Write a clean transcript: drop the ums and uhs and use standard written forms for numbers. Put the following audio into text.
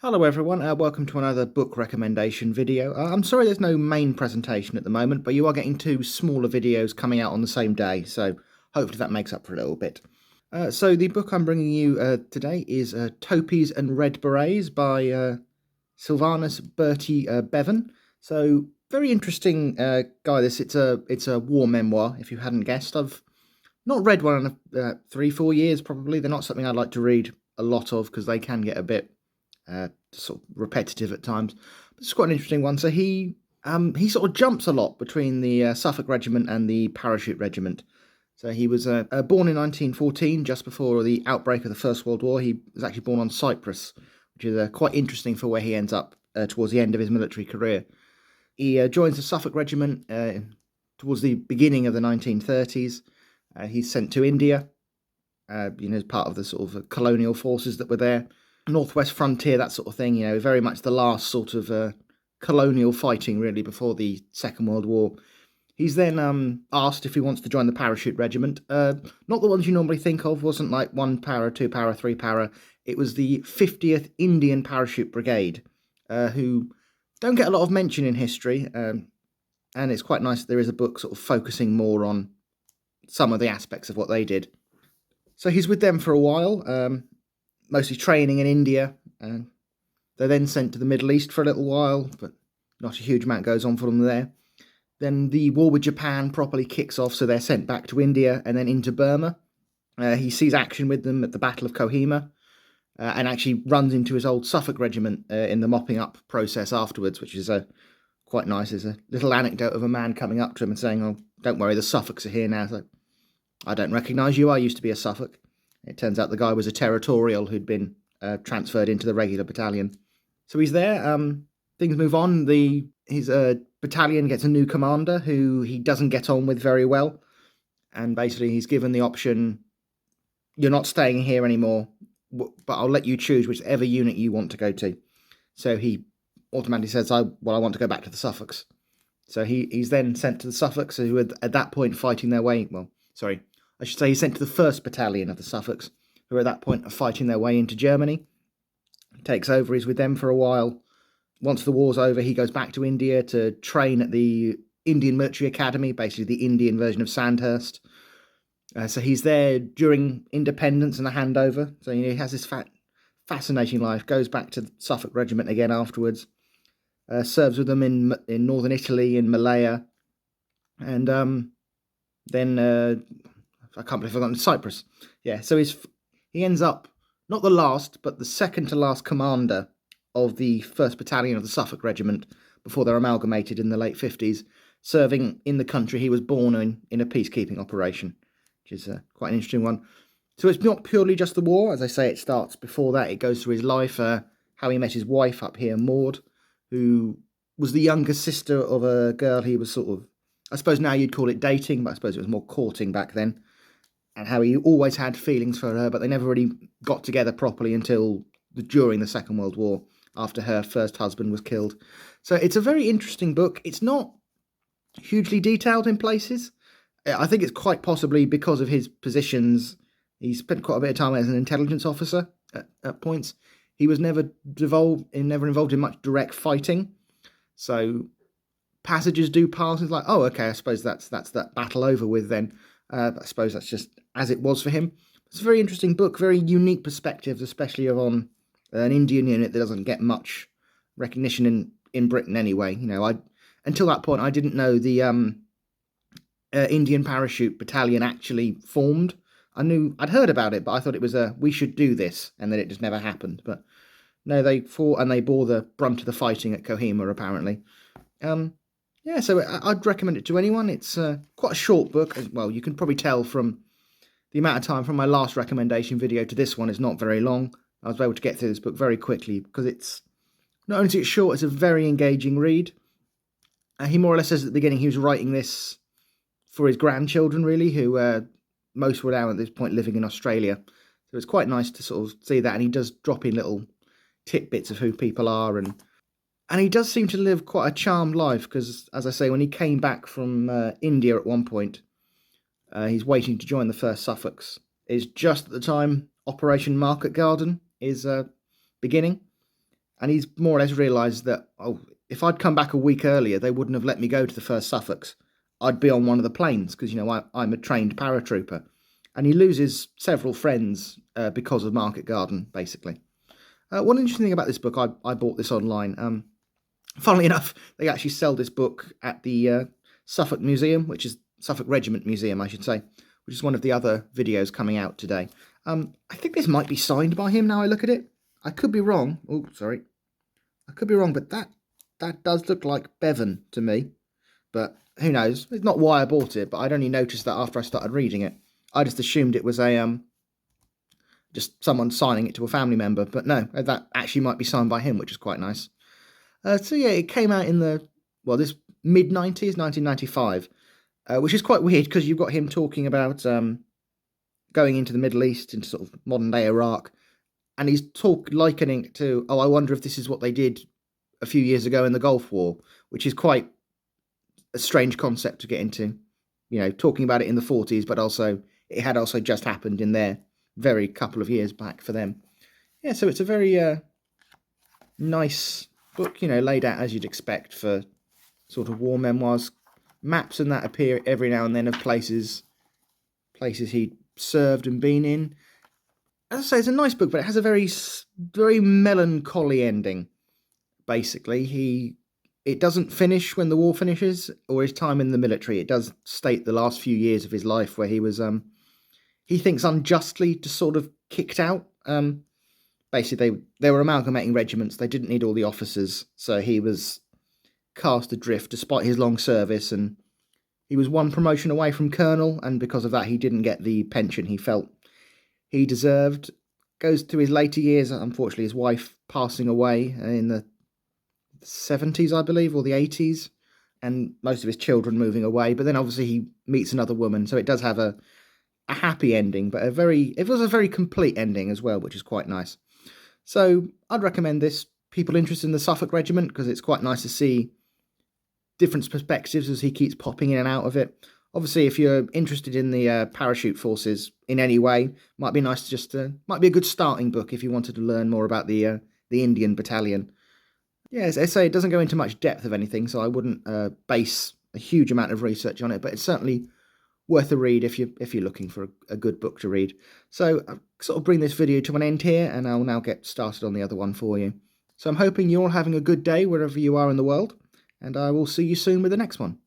Hello everyone, welcome to another book recommendation video. I'm sorry there's no main presentation at the moment, but you are getting two smaller videos coming out on the same day, so hopefully that makes up for a little bit. So the book I'm bringing you today is Topees and Red Berets by Sylvanus Bertie Bevan. So very interesting guy. It's a war memoir. If you hadn't guessed, I've not read one in 3-4 years probably. They're not something I'd like to read a lot of because they can get a bit sort of repetitive at times. But it's quite an interesting one. So he sort of jumps a lot between the Suffolk Regiment and the Parachute Regiment. So he was born in 1914, just before the outbreak of the First World War. He was actually born on Cyprus, which is quite interesting for where he ends up towards the end of his military career. He joins the Suffolk Regiment towards the beginning of the 1930s. He's sent to India, as part of the sort of colonial forces that were there. Northwest frontier, that sort of thing, very much the last sort of colonial fighting, really, before the Second World War. He's then asked if he wants to join the Parachute Regiment. Not the ones you normally think of, wasn't like 1 para, 2 para, 3 para. It was the 50th Indian Parachute Brigade, who don't get a lot of mention in history, and it's quite nice that there is a book sort of focusing more on some of the aspects of what they did. So he's with them for a while, mostly training in India, and they're then sent to the Middle East for a little while, but not a huge amount goes on for them there. Then the war with Japan properly kicks off, so they're sent back to India and then into Burma. He sees action with them at the Battle of Kohima, and actually runs into his old Suffolk regiment in the mopping up process afterwards, which is quite nice. There's a little anecdote of a man coming up to him and saying, "Oh, don't worry, the Suffolks are here now." So, "I don't recognise you, I used to be a Suffolk." It turns out the guy was a territorial who'd been transferred into the regular battalion. So he's there. Things move on. His battalion gets a new commander who he doesn't get on with very well. And basically he's given the option, you're not staying here anymore, but I'll let you choose whichever unit you want to go to. So he automatically says, I want to go back to the Suffolks. So he's then sent to the Suffolks, who are at that point fighting their way, I should say he's sent to the 1st Battalion of the Suffolks, who are at that point are fighting their way into Germany. He takes over, he's with them for a while. Once the war's over, he goes back to India to train at the Indian Military Academy, basically the Indian version of Sandhurst. So he's there during independence and the handover. So he has this fascinating life, goes back to the Suffolk Regiment again afterwards, serves with them in northern Italy, in Malaya, and then I can't believe I've forgotten Cyprus. Yeah, so he ends up not the last, but the second to last commander of the 1st Battalion of the Suffolk Regiment before they're amalgamated in the late 50s, serving in the country he was born in a peacekeeping operation, which is quite an interesting one. So it's not purely just the war. As I say, it starts before that. It goes through his life, how he met his wife up here, Maud, who was the younger sister of a girl he was sort of, I suppose now you'd call it dating, but I suppose it was more courting back then. And how he always had feelings for her, but they never really got together properly until during the Second World War, after her first husband was killed. So it's a very interesting book. It's not hugely detailed in places. I think it's quite possibly because of his positions. He spent quite a bit of time as an intelligence officer at points. He was never involved in much direct fighting. So passages do pass. It's like, oh, okay, I suppose that's that battle over with then. I suppose that's just as it was for him. It's a very interesting book, very unique perspectives, especially on an Indian unit that doesn't get much recognition in Britain anyway. Until that point, I didn't know the Indian Parachute Battalion actually formed. I'd heard about it, but I thought it was we should do this, and then it just never happened. But no, they fought and they bore the brunt of the fighting at Kohima, apparently. Yeah, so I'd recommend it to anyone. It's quite a short book. Well, you can probably tell from the amount of time from my last recommendation video to this one. It's not very long. I was able to get through this book very quickly because it's not only is it short, it's a very engaging read. He more or less says at the beginning he was writing this for his grandchildren, really, who most were now at this point living in Australia. So it's quite nice to sort of see that, and he does drop in little tidbits of who people are, and he does seem to live quite a charmed life because, as I say, when he came back from India at one point, he's waiting to join the 1st Suffolks. It's just at the time Operation Market Garden is beginning, and he's more or less realised that, oh, if I'd come back a week earlier, they wouldn't have let me go to the first Suffolks. I'd be on one of the planes because, I'm a trained paratrooper. And he loses several friends because of Market Garden, basically. One interesting thing about this book, I bought this online. Funnily enough, they actually sell this book at the Suffolk Museum, which is Suffolk Regiment Museum, I should say, which is one of the other videos coming out today. I think this might be signed by him now I look at it. I could be wrong. Oh, sorry. I could be wrong, but that does look like Bevan to me. But who knows? It's not why I bought it, but I'd only noticed that after I started reading it. I just assumed it was a just someone signing it to a family member, but no, that actually might be signed by him, which is quite nice. So yeah, it came out in this mid-90s, 1995, which is quite weird because you've got him talking about going into the Middle East, into sort of modern-day Iraq, and he's likening it to, oh, I wonder if this is what they did a few years ago in the Gulf War, which is quite a strange concept to get into. Talking about it in the 40s, but also it had also just happened in their very couple of years back for them. Yeah, so it's a very nice book, laid out as you'd expect for sort of war memoirs. Maps and that appear every now and then of places he'd served and been in. As I say, it's a nice book, but it has a very melancholy ending. Basically, it doesn't finish when the war finishes or his time in the military. It does state the last few years of his life where he was, he thinks unjustly just sort of kicked out. Basically, they were amalgamating regiments. They didn't need all the officers, so he was cast adrift despite his long service, and he was one promotion away from colonel, and because of that, he didn't get the pension he felt he deserved. Goes to his later years, unfortunately, his wife passing away in the 70s, I believe, or the 80s, and most of his children moving away. But then obviously he meets another woman, so it does have a happy ending, but it was a very complete ending as well, which is quite nice. So I'd recommend this people interested in the Suffolk Regiment because it's quite nice to see different perspectives as he keeps popping in and out of it. Obviously, if you're interested in the parachute forces in any way, might be nice to might be a good starting book if you wanted to learn more about the Indian Battalion. Yeah, as I say, it doesn't go into much depth of anything, so I wouldn't base a huge amount of research on it, but it's certainly worth a read if you're looking for a good book to read. So I'll sort of bring this video to an end here, and I'll now get started on the other one for you. So I'm hoping you're all having a good day wherever you are in the world, and I will see you soon with the next one.